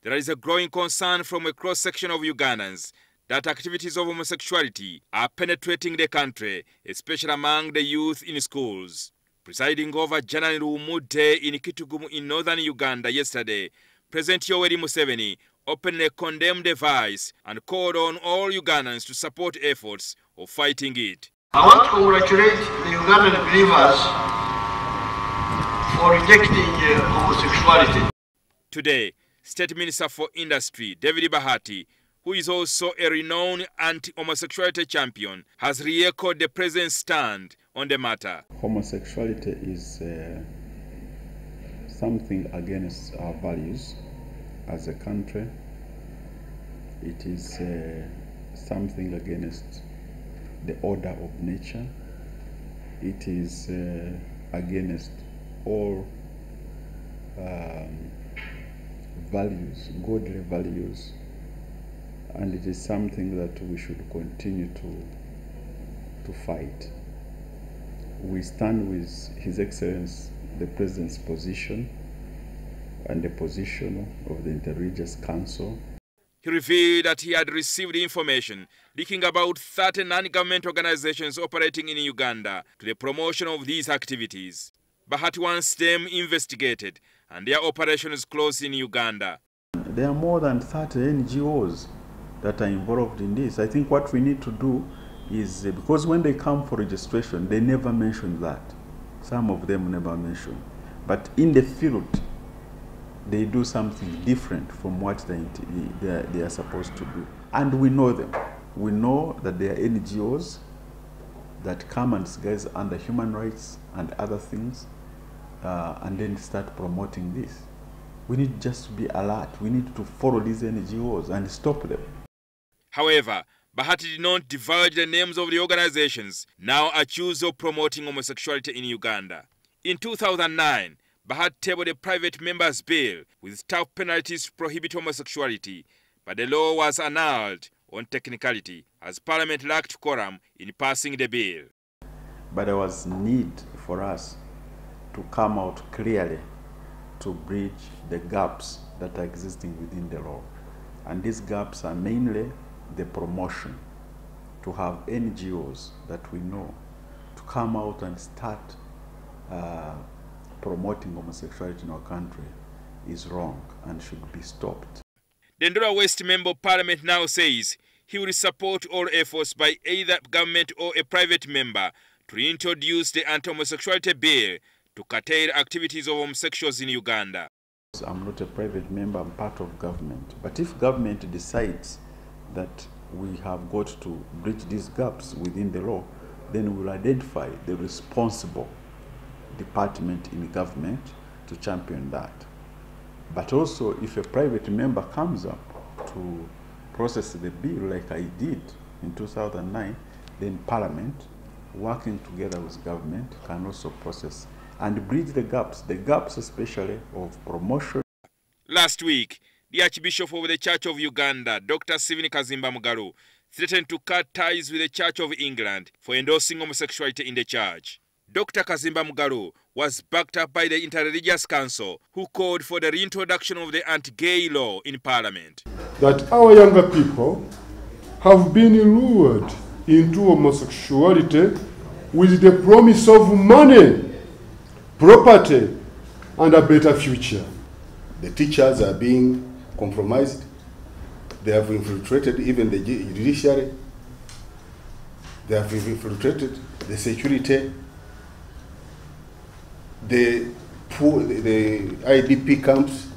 there is a growing concern from a cross-section of Ugandans that activities of homosexuality are penetrating the country, especially among the youth in schools. Presiding over January Rumu Day in Kitugumu in northern Uganda yesterday, President Yoweri Museveni openly condemned the vice and called on all Ugandans to support efforts of fighting it. I want to congratulate the Ugandan believers for rejecting homosexuality. Today, State Minister for Industry David Bahati, who is also a renowned anti-homosexuality champion, has re-echoed the President's stand on the matter. Homosexuality is something against our values as a country. It is something against the order of nature. It is against all values, godly values, and it is something that we should continue to fight. We stand with His Excellency the President's position and the position of the Interreligious Council. He revealed that he had received information leaking about 30 non-government organizations operating in Uganda to the promotion of these activities. Bahati wants them investigated and their operations closed in Uganda. There are more than 30 NGOs that are involved in this. I think what we need to do is, because when they come for registration, they never mention that. Some of them never mention. But in the field, they do something different from what they are supposed to do. And we know them. We know that there are NGOs that come and guys under human rights and other things, and then start promoting this. We need just to be alert. We need to follow these NGOs and stop them. However, Bahati did not divulge the names of the organizations now accused of promoting homosexuality in Uganda. In 2009, Bahati tabled a private members' bill with tough penalties to prohibit homosexuality, but the law was annulled on technicality as Parliament lacked quorum in passing the bill. But there was need for us to come out clearly to bridge the gaps that are existing within the law. And these gaps are mainly the promotion, to have NGOs that we know to come out and start promoting homosexuality in our country is wrong and should be stopped. The Ndora West Member of Parliament now says he will support all efforts by either government or a private member to reintroduce the anti-homosexuality bill to curtail activities of homosexuals in Uganda. I'm not a private member, I'm part of government. But if government decides that we have got to bridge these gaps within the law, then we'll identify the responsible department in government to champion that. But also, if a private member comes up to process the bill like I did in 2009, then Parliament, working together with government, can also process and bridge the gaps especially of promotion. Last week, the Archbishop of the Church of Uganda, Dr. Stephen Kazimba Mugalu, threatened to cut ties with the Church of England for endorsing homosexuality in the church. Dr. Kazimba Mugalu was backed up by the Interreligious Council, who called for the reintroduction of the anti-gay law in Parliament. That our younger people have been lured into homosexuality with the promise of money, property, and a better future. The teachers are being compromised. They have infiltrated even the judiciary. They have infiltrated the security, the IDP camps.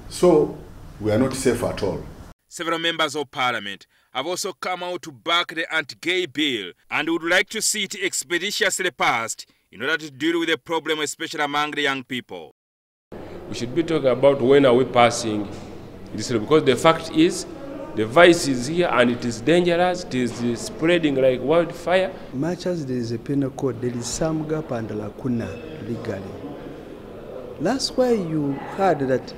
So we are not safe at all. Several members of Parliament have also come out to back the anti-gay bill and would like to see it expeditiously passed in order to deal with the problem, especially among the young people. We should be talking about when are we passing this, because the fact is the vice is here and it is dangerous, it is spreading like wildfire. Much as there is a penal code, there is some gap and lacuna legally. That's why you heard that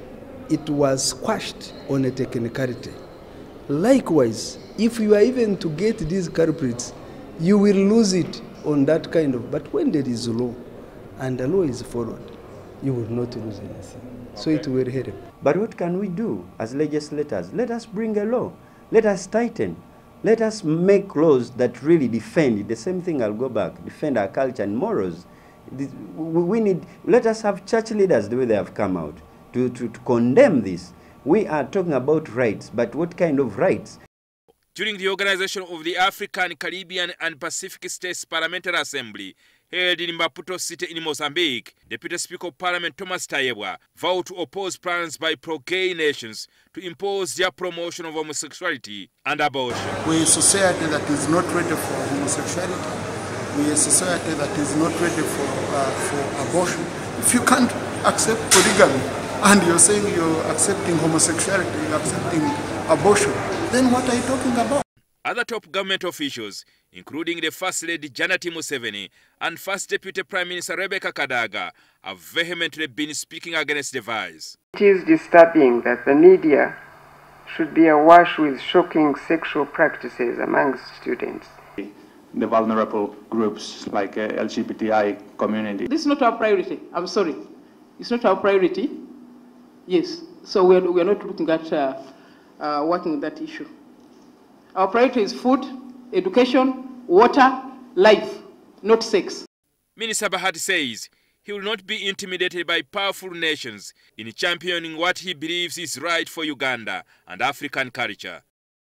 it was squashed on a technicality. Likewise, if you are even to get these culprits, you will lose it on that kind of, but when there is law and the law is followed, you will not lose anything. So it will help. But what can we do as legislators? Let us bring a law. Let us tighten. Let us make laws that really defend. The same thing, I'll go back, defend our culture and morals. Let us have church leaders the way they have come out to condemn this. We are talking about rights, but what kind of rights? During the organization of the African, Caribbean and Pacific States Parliamentary Assembly, held in Maputo City in Mozambique, Deputy Speaker of Parliament Thomas Tayebwa vowed to oppose plans by pro-gay nations to impose their promotion of homosexuality and abortion. We're a society that is not ready for homosexuality. We're a society that is not ready for abortion. If you can't accept polygamy and you're saying you're accepting homosexuality, you're accepting abortion, then what are you talking about? Other top government officials, including the First Lady Janet Museveni and First Deputy Prime Minister Rebecca Kadaga, have vehemently been speaking against the vice. It is disturbing that the media should be awash with shocking sexual practices amongst students. The vulnerable groups like LGBTI community. This is not our priority. I'm sorry. It's not our priority. Yes. So we're not looking at working with that issue. Our priority is food, education, water, life, not sex. Minister Bahati says he will not be intimidated by powerful nations in championing what he believes is right for Uganda and African culture.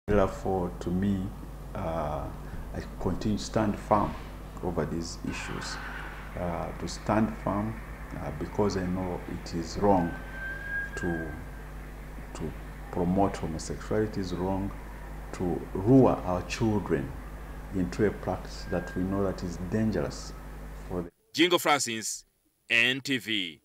Therefore, to me, I continue to stand firm over these issues. To stand firm because I know it is wrong to promote homosexuality, is wrong to lure our children into a practice that we know that is dangerous for them. Jingo Francis, NTV.